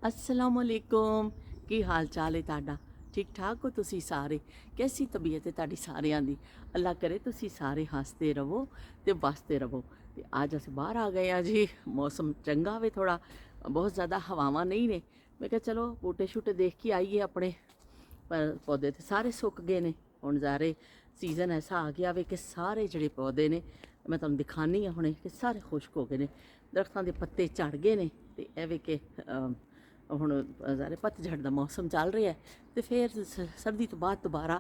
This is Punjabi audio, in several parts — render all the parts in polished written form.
अस्सलामुअलैकुम। की हाल चाल है तुहाडा? ठीक ठाक हो तुसी सारे? कैसी तबीयत है तुहाडी सारियां दी? अल्लाह करे तुसी सारे हसते रवो ते बसते रवो। ते अज अस बाहर आ गए जी, मौसम चंगा वे थोड़ा, बहुत ज़्यादा हवावां नहीं ने। मैं कहा चलो बूटे शूटे देख के आइए अपने। पर पौधे तो सारे सुक गए ने। हुण ज़ारे सीज़न ऐसा आ गया वे कि सारे जिहड़े पौधे ने, मैं तुहानूं दिखानी आ हुणे कि सारे खुश्क हो गए ने। दरख्तां दे पत्ते झड़ गए ने ते एह वे कि ਹੁਣ ਜ਼ਾਰੇ ਪਤਝੜ ਦਾ ਮੌਸਮ ਚੱਲ ਰਿਹਾ ਤੇ ਫਿਰ ਸਰਦੀ ਤੋਂ ਬਾਅਦ ਦੁਬਾਰਾ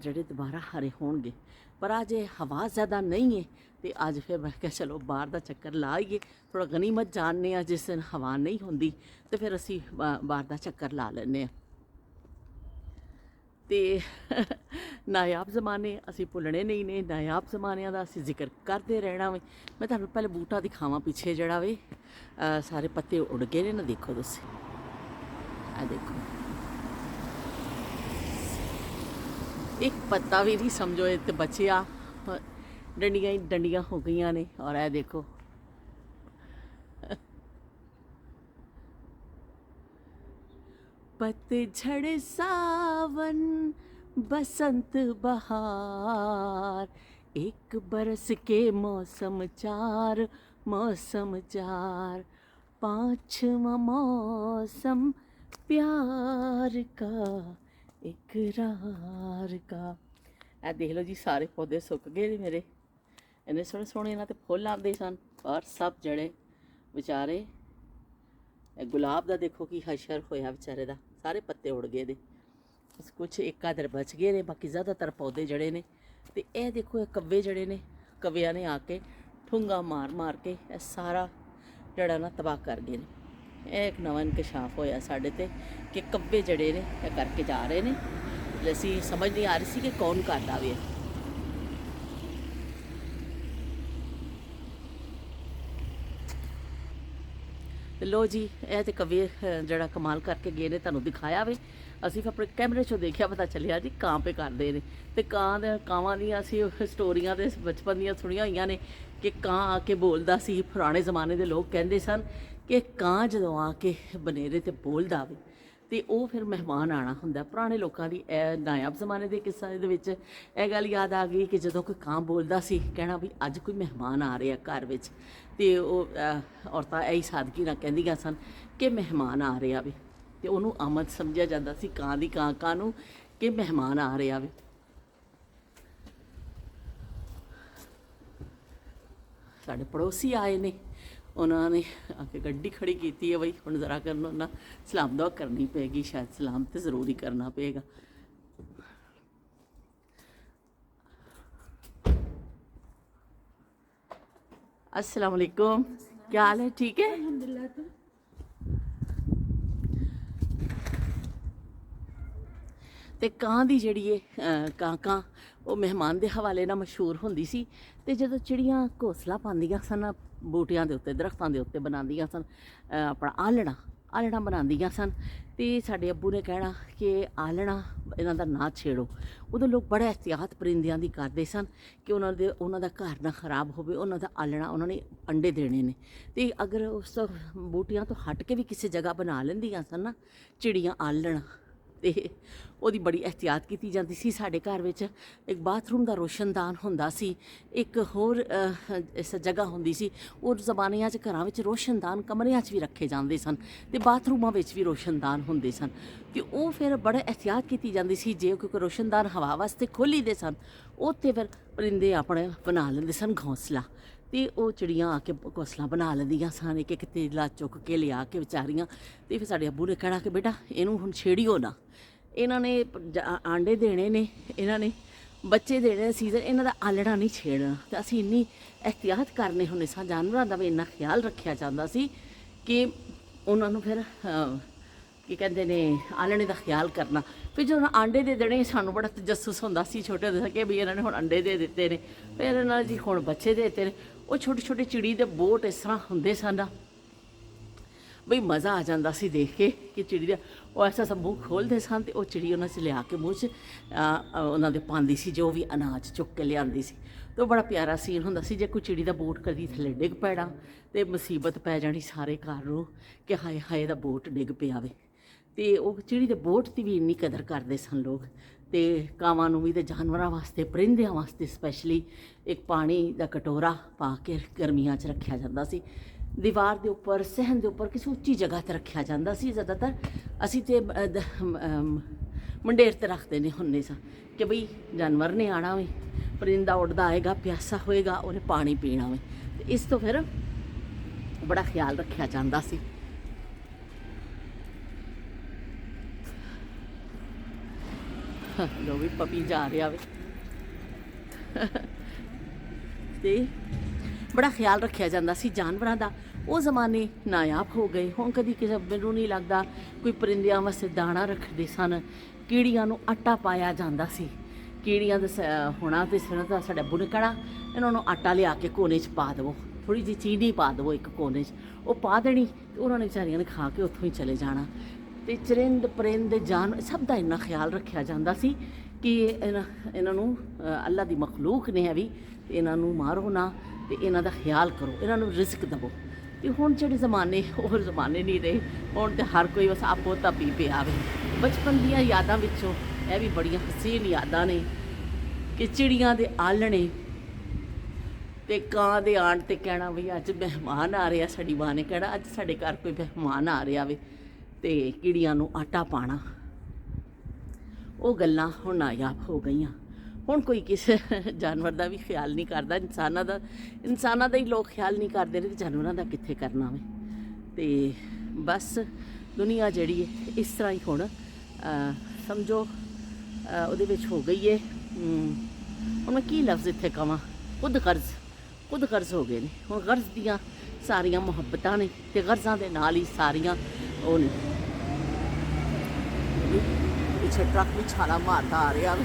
ਜਿਹੜੇ ਦੁਬਾਰਾ ਹਰੇ ਹੋਣਗੇ। ਪਰ ਅੱਜ ਇਹ ਹਵਾ ਜ਼ਿਆਦਾ ਨਹੀਂ ਹੈ ਤੇ ਅੱਜ ਫਿਰ ਮੈਂ ਕਿਹਾ ਚਲੋ ਬਾਹਰ ਦਾ ਚੱਕਰ ਲਾ ਆਈਏ, ਥੋੜਾ ਗਨੀਮਤ ਜਾਣਨੇ ਆ। ਜਿਸ ਦਿਨ ਹਵਾ ਨਹੀਂ ਹੁੰਦੀ ਤੇ ਫਿਰ ਅਸੀਂ ਬਾਹਰ ਦਾ ਚੱਕਰ ਲਾ ਲੈਂਦੇ ਹਾਂ। ਤੇ ਨਾਯਾਬ ਜ਼ਮਾਨੇ ਅਸੀਂ ਭੁੱਲਣੇ ਨਹੀਂ ਨੇ, ਨਾਯਾਬ ਜ਼ਮਾਨਿਆਂ ਦਾ ਅਸੀਂ ਜ਼ਿਕਰ ਕਰਦੇ ਰਹਿਣਾ ਵੇ। ਮੈਂ ਤੁਹਾਨੂੰ ਪਹਿਲੇ ਬੂਟਾ ਦਿਖਾਵਾਂ ਪਿੱਛੇ ਜਿਹੜਾ ਵੇ ਸਾਰੇ ਪੱਤੇ ਉੱਡ ਗਏ ਨੇ ਨਾ, ਦੇਖੋ ਤੁਸੀਂ ਆ ਦੇਖੋ, ਇੱਕ ਪੱਤਾ ਵੀ ਨਹੀਂ ਸਮਝੋ ਇਹ ਤੇ ਬਚਿਆ, ਡੰਡੀਆਂ ਹੀ ਡੰਡੀਆਂ ਹੋ ਗਈਆਂ ਨੇ। ਔਰ ਇਹ ਦੇਖੋ पतझड़ सावन बसंत बहार, एक बरस के मौसम चार, मौसम चार, पाँचवा मौसम प्यार का इकरार का। ਇਹ ਦੇਖ ਲਓ ਜੀ, ਸਾਰੇ ਪੌਦੇ ਸੁੱਕ ਗਏ ਨੇ ਮੇਰੇ। ਇੰਨੇ ਸੋਹਣੇ ਸੋਹਣੇ ਇਹਨਾਂ 'ਤੇ ਫੁੱਲ ਆਉਂਦੇ ਸਨ, ਪਰ ਸਭ ਜਿਹੜੇ ਵਿਚਾਰੇ, गुलाब का देखो कि हशर होया बेचारे का, सारे पत्ते उड़ गए ने। कुछ एक आधर बच गए ने, बाकी ज़्यादातर पौधे जड़े ने। तो यह देखो ये कव्वे जड़े ने, कव्विया ने आके ठुंगा मार मार के यह सारा जड़ा ना तबाह कर गए ने। यह एक नवा इंकशाफ होया साढ़े ते कि कव्वे जड़े ने यह करके जा रहे हैं। असी समझ नहीं आ रही सी कि कौन करता भी है। लो जी, यह तो कवि जड़ा कमाल करके गए ने, तुहानूं दिखाया वे। असीं अपने कैमरे चों देखिया, पता चलिया जी कां पे करदे ने। ते कावां दियां असीं स्टोरियां ते बचपन दियां सुणियां होईयां ने कि कां आके बोलदा सी। पुराने ज़माने दे लोग कहंदे सन कि कां जदों आके बनेरे ते बोलदा वे ते ਉਹ ਫਿਰ ਮਹਿਮਾਨ ਆਉਣਾ ਹੁੰਦਾ। ਪੁਰਾਣੇ ਲੋਕਾਂ ਦੀ ਇਹ ਨਾਇਬ ਜ਼ਮਾਨੇ ਦੇ ਕਿੱਸੇ ਦੇ ਵਿੱਚ ਇਹ ਗੱਲ ਯਾਦ ਆ ਗਈ ਕਿ ਜਦੋਂ ਕੋਈ ਕਾਂ ਬੋਲਦਾ ਸੀ, ਕਹਿਣਾ ਵੀ ਅੱਜ ਕੋਈ ਮਹਿਮਾਨ ਆ ਰਿਹਾ ਘਰ ਵਿੱਚ। ਅਤੇ ਉਹ ਔਰਤਾਂ ਇਹੀ ਸਾਦਗੀ ਨਾਲ ਕਹਿੰਦੀਆਂ ਸਨ ਕਿ ਮਹਿਮਾਨ ਆ ਰਿਹਾ ਵੇ, ਅਤੇ ਉਹਨੂੰ ਆਮਦ ਸਮਝਿਆ ਜਾਂਦਾ ਸੀ ਕਾਂ ਦੀ, ਕਾਂ ਨੂੰ, ਕਿ ਮਹਿਮਾਨ ਆ ਰਿਹਾ ਵੇ। ਸਾਡੇ ਪੜੋਸੀ ਆਏ ਨੇ, उन्होंने आके गड्डी खड़ी की है बई। हुण ज़रा करना ना सलाम दुआ करनी पेगी, शायद सलाम तो ज़रूर ही करना पेगा। अस्सलाम वालेकुम, क्या हाल है? ठीक है अल्हम्दुलिल्लाह। ਤੇ ਕਾਂ ਦੀ ਜਿਹੜੀ ਹੈ ਕਾਂ ਉਹ ਮਹਿਮਾਨ ਦੇ ਹਵਾਲੇ ਨਾਲ ਮਸ਼ਹੂਰ ਹੁੰਦੀ ਸੀ। ਤੇ ਜਦੋਂ ਚਿੜੀਆਂ ਘੋਂਸਲਾ ਪਾਉਂਦੀਆਂ ਸਨ ਬੂਟਿਆਂ ਦੇ ਉੱਤੇ, ਦਰਖਤਾਂ ਦੇ ਉੱਤੇ ਬਣਾਉਂਦੀਆਂ ਸਨ ਆਪਣਾ ਆਲਣਾ ਬਣਾਉਂਦੀਆਂ ਸਨ, ਤੇ ਸਾਡੇ ਅੱਬੂ ਨੇ ਕਹਿਣਾ ਕਿ ਆਲਣਾ ਇਹਨਾਂ ਦਾ ਨਾ ਛੇੜੋ। ਉਦੋਂ ਲੋਕ ਬੜਾ ਇਹਤਿਆਤ ਪਰਿੰਦਿਆਂ ਦੀ ਕਰਦੇ ਸਨ ਕਿ ਉਹਨਾਂ ਦਾ ਘਰ ਨਾ ਖਰਾਬ ਹੋਵੇ, ਉਹਨਾਂ ਦਾ ਆਲਣਾ, ਉਹਨਾਂ ਨੇ ਅੰਡੇ ਦੇਣੇ ਨੇ। ਤੇ ਅਗਰ ਉਸ ਬੂਟਿਆਂ ਤੋਂ ਹਟ ਕੇ ਵੀ ਕਿਸੇ ਜਗ੍ਹਾ ਬਣਾ ਲੈਂਦੀਆਂ ਸਨ ਨਾ ਚਿੜੀਆਂ ਆਲਣਾ, ਤੇ ਉਹਦੀ ਬੜੀ ਇਹਤਿਆਤ ਕੀਤੀ ਜਾਂਦੀ ਸੀ। ਸਾਡੇ ਘਰ ਵਿੱਚ ਇੱਕ ਬਾਥਰੂਮ ਦਾ ਰੋਸ਼ਨਦਾਨ ਹੁੰਦਾ ਸੀ, ਇੱਕ ਹੋਰ ਇਸ ਜਗ੍ਹਾ ਹੁੰਦੀ ਸੀ। ਉਹ ਜ਼ਮਾਨਿਆਂ 'ਚ ਘਰਾਂ ਵਿੱਚ ਰੋਸ਼ਨਦਾਨ ਕਮਰਿਆਂ 'ਚ ਵੀ ਰੱਖੇ ਜਾਂਦੇ ਸਨ ਅਤੇ ਬਾਥਰੂਮਾਂ ਵਿੱਚ ਵੀ ਰੋਸ਼ਨਦਾਨ ਹੁੰਦੇ ਸਨ। ਅਤੇ ਉਹ ਫਿਰ ਬੜਾ ਇਹਤਿਆਤ ਕੀਤੀ ਜਾਂਦੀ ਸੀ। ਜੇ ਕਿਉਂਕਿ ਰੋਸ਼ਨਦਾਨ ਹਵਾ ਵਾਸਤੇ ਖੋਲ੍ਹੀ ਦੇ ਸਨ, ਉੱਥੇ ਫਿਰ ਪਰਿੰਦੇ ਆਪਣੇ ਬਣਾ ਲੈਂਦੇ ਸਨ ਘੋਂਸਲਾ। ਅਤੇ ਉਹ ਚਿੜੀਆਂ ਆ ਕੇ ਘੋਂਸਲਾ ਬਣਾ ਲੈਂਦੀਆਂ ਸਨ, ਇੱਕ ਇੱਕ ਤੇਲਾ ਚੁੱਕ ਕੇ ਲਿਆ ਕੇ ਵਿਚਾਰੀਆਂ। ਅਤੇ ਫਿਰ ਸਾਡੇ ਅੱਬੂ ਨੇ ਕਹਿਣਾ ਕਿ ਬੇਟਾ ਇਹਨੂੰ ਹੁਣ ਛੇੜਿਓ ਨਾ, ਇਹਨਾਂ ਨੇ ਆਂਡੇ ਦੇਣੇ ਨੇ, ਇਹਨਾਂ ਨੇ ਬੱਚੇ ਦੇਣੇ ਸੀਜ਼ਨ, ਇਹਨਾਂ ਦਾ ਆਲਣਾ ਨਹੀਂ ਛੇੜਨਾ। ਅਤੇ ਅਸੀਂ ਇੰਨੀ ਇਹਤਿਆਤ ਕਰਨੇ ਹੁੰਦੇ ਸਾਂ, ਜਾਨਵਰਾਂ ਦਾ ਵੀ ਇੰਨਾ ਖਿਆਲ ਰੱਖਿਆ ਜਾਂਦਾ ਸੀ ਕਿ ਉਹਨਾਂ ਨੂੰ ਫਿਰ ਕੀ ਕਹਿੰਦੇ ਨੇ ਆਲਣੇ ਦਾ ਖਿਆਲ ਕਰਨਾ। ਫਿਰ ਜਦੋਂ ਆਂਡੇ ਦੇ ਦੇਣੇ ਸਾਨੂੰ ਬੜਾ ਤਜੱਸੁਸ ਹੁੰਦਾ ਸੀ ਛੋਟੇ ਹੁੰਦੇ ਕਿ ਵੀ ਇਹਨਾਂ ਨੇ ਹੁਣ ਅੰਡੇ ਦੇ ਦਿੱਤੇ ਨੇ, ਫਿਰ ਇਹਨਾਂ ਨਾਲ ਜੀ ਹੁਣ ਬੱਚੇ ਦੇ ਦਿੱਤੇ ਨੇ। ਉਹ ਛੋਟੇ ਛੋਟੇ ਚਿੜੀ ਦੇ ਬੋਟ ਇਸ ਤਰ੍ਹਾਂ ਹੁੰਦੇ ਸਨ, ਬਈ ਮਜ਼ਾ ਆ ਜਾਂਦਾ ਸੀ ਦੇਖ ਕੇ ਕਿ ਚਿੜੀ ਦਾ ਉਹ ਐਸਾ ਸਾ ਮੂੰਹ ਖੋਲ੍ਹਦੇ ਸਨ ਅਤੇ ਉਹ ਚਿੜੀ ਉਹਨਾਂ 'ਚ ਲਿਆ ਕੇ ਮੂੰਹ 'ਚ ਉਹਨਾਂ ਦੇ ਪਾਉਂਦੀ ਸੀ ਜੋ ਵੀ ਅਨਾਜ ਚੁੱਕ ਕੇ ਲਿਆਉਂਦੀ ਸੀ। ਅਤੇ ਉਹ ਬੜਾ ਪਿਆਰਾ ਸੀਨ ਹੁੰਦਾ ਸੀ। ਜੇ ਕੋਈ ਚਿੜੀ ਦਾ ਬੂਟ ਕਦੀ ਥੱਲੇ ਡਿੱਗ ਪੈਣਾ ਅਤੇ ਮੁਸੀਬਤ ਪੈ ਜਾਣੀ ਸਾਰੇ ਘਰ ਨੂੰ ਕਿ ਹਾਏ ਹਾਏ ਦਾ ਬੂਟ ਡਿੱਗ ਪਿਆ ਵੇ। ਅਤੇ ਉਹ ਚਿੜੀ ਦੇ ਬੂਟ ਦੀ ਵੀ ਇੰਨੀ ਕਦਰ ਕਰਦੇ ਸਨ ਲੋਕ। ਅਤੇ ਕਾਵਾਂ ਨੂੰ ਵੀ ਅਤੇ ਜਾਨਵਰਾਂ ਵਾਸਤੇ, ਪਰਿੰਦਿਆਂ ਵਾਸਤੇ ਸਪੈਸ਼ਲੀ ਇੱਕ ਪਾਣੀ ਦਾ ਕਟੋਰਾ ਪਾ ਕੇ ਗਰਮੀਆਂ 'ਚ ਰੱਖਿਆ ਜਾਂਦਾ ਸੀ। ਦੀਵਾਰ ਦੇ ਉੱਪਰ, ਸਹਿਣ ਦੇ ਉੱਪਰ, ਕਿਸੇ ਉੱਚੀ ਜਗ੍ਹਾ 'ਤੇ ਰੱਖਿਆ ਜਾਂਦਾ ਸੀ। ਜ਼ਿਆਦਾਤਰ ਅਸੀਂ ਤਾਂ ਮੰਡੇਰ 'ਤੇ ਰੱਖਦੇ ਨੇ ਹੁੰਦੇ ਸਾਂ ਕਿ ਬਈ ਜਾਨਵਰ ਨੇ ਆਉਣਾ ਵੇ, ਪਰਿੰਦਾ ਉੱਡਦਾ ਆਏਗਾ, ਪਿਆਸਾ ਹੋਏਗਾ, ਉਹਨੇ ਪਾਣੀ ਪੀਣਾ ਵੇ। ਅਤੇ ਇਸ ਤੋਂ ਫਿਰ ਬੜਾ ਖਿਆਲ ਰੱਖਿਆ ਜਾਂਦਾ ਸੀ। ਲੋ ਵੀ ਪਪੀ ਜਾ ਰਿਹਾ ਵੇ। ਅਤੇ ਬੜਾ ਖਿਆਲ ਰੱਖਿਆ ਜਾਂਦਾ ਸੀ ਜਾਨਵਰਾਂ ਦਾ। ਉਹ ਜ਼ਮਾਨੇ ਨਾਯਾਬ ਹੋ ਗਏ। ਹੁਣ ਕਦੀ ਕਿਸੇ ਮੈਨੂੰ ਨਹੀਂ ਲੱਗਦਾ ਕੋਈ ਪਰਿੰਦਿਆਂ ਵਾਸਤੇ ਦਾਣਾ ਰੱਖਦੇ ਸਨ। ਕੀੜੀਆਂ ਨੂੰ ਆਟਾ ਪਾਇਆ ਜਾਂਦਾ ਸੀ। ਕੀੜੀਆਂ ਦਾ ਹੋਣਾ ਅਤੇ ਤਾਂ ਸਾਡਾ ਬੁਣਕੜਾ, ਇਹਨਾਂ ਨੂੰ ਆਟਾ ਲਿਆ ਕੇ ਕੋਨੇ 'ਚ ਪਾ ਦੇਵੋ, ਥੋੜ੍ਹੀ ਜਿਹੀ ਚੀਨੀ ਪਾ ਦੇਵੋ ਇੱਕ ਕੋਨੇ 'ਚ, ਉਹ ਪਾ ਦੇਣੀ ਅਤੇ ਉਹਨਾਂ ਨੇ ਵਿਚਾਰੀਆਂ ਨੇ ਖਾ ਕੇ ਉੱਥੋਂ ਹੀ ਚਲੇ ਜਾਣਾ। ਅਤੇ ਚਰਿੰਦ ਪਰਿੰਦ ਜਾਨਵਰ ਸਭ ਦਾ ਇੰਨਾ ਖਿਆਲ ਰੱਖਿਆ ਜਾਂਦਾ ਸੀ ਕਿ ਇਹਨਾਂ ਨੂੰ ਅੱਲਾ ਦੀ ਮਖਲੂਕ ਨੇ ਹੈ ਵੀ, ਅਤੇ ਇਹਨਾਂ ਨੂੰ ਮਾਰੋ ਨਾ ਅਤੇ ਇਹਨਾਂ ਦਾ ਖਿਆਲ ਕਰੋ, ਇਹਨਾਂ ਨੂੰ ਰਿਜ਼ਕ ਦੇਵੋ। ਅਤੇ ਹੁਣ ਜਿਹੜੇ ਜ਼ਮਾਨੇ ਉਹ ਜ਼ਮਾਨੇ ਨਹੀਂ ਰਹੇ। ਹੁਣ ਤਾਂ ਹਰ ਕੋਈ ਬਸ ਆਪੋ ਧੱਪੀ ਪਿਆ ਵੇ। ਬਚਪਨ ਦੀਆਂ ਯਾਦਾਂ ਵਿੱਚੋਂ ਇਹ ਵੀ ਬੜੀਆਂ ਹਸੀਨ ਯਾਦਾਂ ਨੇ ਕਿ ਚਿੜੀਆਂ ਦੇ ਆਲਣੇ ਅਤੇ ਕਾਂ ਦੇ ਆਉਣ 'ਤੇ ਕਹਿਣਾ ਵੀ ਅੱਜ ਮਹਿਮਾਨ ਆ ਰਿਹਾ। ਸਾਡੀ ਮਾਂ ਨੇ ਕਹਿਣਾ ਅੱਜ ਸਾਡੇ ਘਰ ਕੋਈ ਮਹਿਮਾਨ ਆ ਰਿਹਾ ਵੇ, ਅਤੇ ਕੀੜੀਆਂ ਨੂੰ ਆਟਾ ਪਾਉਣਾ। ਉਹ ਗੱਲਾਂ ਹੁਣ ਨਾਯਾਬ ਹੋ ਗਈਆਂ। ਹੁਣ ਕੋਈ ਕਿਸੇ ਜਾਨਵਰ ਦਾ ਵੀ ਖਿਆਲ ਨਹੀਂ ਕਰਦਾ। ਇਨਸਾਨਾਂ ਦਾ ਹੀ ਲੋਕ ਖਿਆਲ ਨਹੀਂ ਕਰਦੇ ਨੇ, ਜਾਨਵਰਾਂ ਦਾ ਕਿੱਥੇ ਕਰਨਾ ਵੇ। ਅਤੇ ਬਸ ਦੁਨੀਆ ਜਿਹੜੀ ਹੈ ਇਸ ਤਰ੍ਹਾਂ ਹੀ ਹੁਣ ਸਮਝੋ ਉਹਦੇ ਵਿੱਚ ਹੋ ਗਈ ਹੈ। ਹੁਣ ਮੈਂ ਕੀ ਲਫ਼ਜ਼ ਇੱਥੇ ਕਵਾਂ, ਖੁਦ ਗਰਜ਼ ਹੋ ਗਏ ਨੇ। ਹੁਣ ਗਰਜ਼ ਦੀਆਂ ਸਾਰੀਆਂ ਮੁਹੱਬਤਾਂ ਨੇ ਅਤੇ ਗਰਜ਼ਾਂ ਦੇ ਨਾਲ ਹੀ ਸਾਰੀਆਂ ਉਹ ਨੇ। ਪਿੱਛੇ ਟਰੱਕ ਵੀ ਛਾਲਾ ਮਾਰਦਾ ਆ ਰਿਹਾ ਵੇ।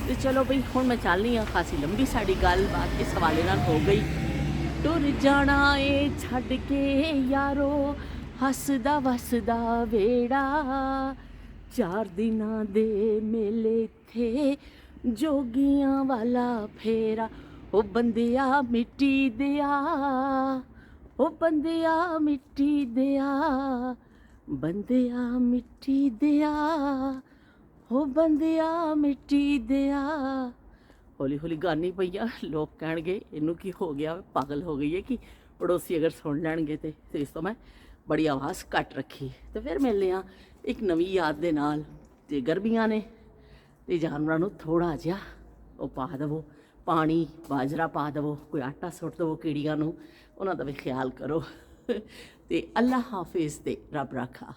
ਅਤੇ ਚਲੋ ਬਈ ਹੁਣ ਮੈਂ ਚੱਲਦੀ ਹਾਂ। ਖਾਸੀ ਲੰਬੀ ਸਾਡੀ ਗੱਲਬਾਤ ਇਸ ਹਵਾਲੇ ਨਾਲ ਹੋ ਗਈ। ਟੁਰ ਜਾਣਾ ਏ ਛੱਡ ਕੇ ਯਾਰੋ ਹੱਸਦਾ ਵਸਦਾ ਵੇੜਾ, 4 ਦਿਨਾਂ ਦੇ ਮੇਲੇ ਇੱਥੇ ਜੋਗੀਆਂ ਵਾਲਾ ਫੇਰਾ। ਉਹ ਬੰਦਿਆ ਮਿੱਟੀ ਦਿਆ, ਉਹ ਬੰਦਿਆ ਮਿੱਟੀ ਦਿਆ, ਬੰਦਿਆ ਮਿੱਟੀ ਦਿਆ, ਉਹ ਬੰਦਿਆ ਮਿੱਟੀ ਦਿਆ। ਹੌਲੀ ਹੌਲੀ ਗਾਨੀ ਪਈਆਂ। ਲੋਕ ਕਹਿਣਗੇ ਇਹਨੂੰ ਕੀ ਹੋ ਗਿਆ, ਪਾਗਲ ਹੋ ਗਈ ਹੈ ਕਿ ਪੜੋਸੀ ਅਗਰ ਸੁਣ ਲੈਣਗੇ ਤਾਂ ਇਸ ਤੋਂ ਮੈਂ ਬੜੀ ਆਵਾਜ਼ ਘੱਟ ਰੱਖੀ। ਅਤੇ ਫਿਰ ਮਿਲਦੇ ਹਾਂ ਇੱਕ ਨਵੀਂ ਯਾਦ ਦੇ ਨਾਲ। ਅਤੇ ਗਰਮੀਆਂ ਨੇ ਅਤੇ ਜਾਨਵਰਾਂ ਨੂੰ ਥੋੜ੍ਹਾ ਜਿਹਾ ਉਹ ਪਾ ਦੇਵੋ, ਪਾਣੀ ਬਾਜਰਾ ਪਾ ਦੇਵੋ, ਕੋਈ ਆਟਾ ਸੁੱਟ ਦੇਵੋ ਕੀੜੀਆਂ ਨੂੰ, ਉਹਨਾਂ ਦਾ ਵੀ ਖਿਆਲ ਕਰੋ। ਅਤੇ ਅੱਲਾ ਹਾਫਿਜ਼ ਅਤੇ ਰੱਬ ਰਾਖਾ।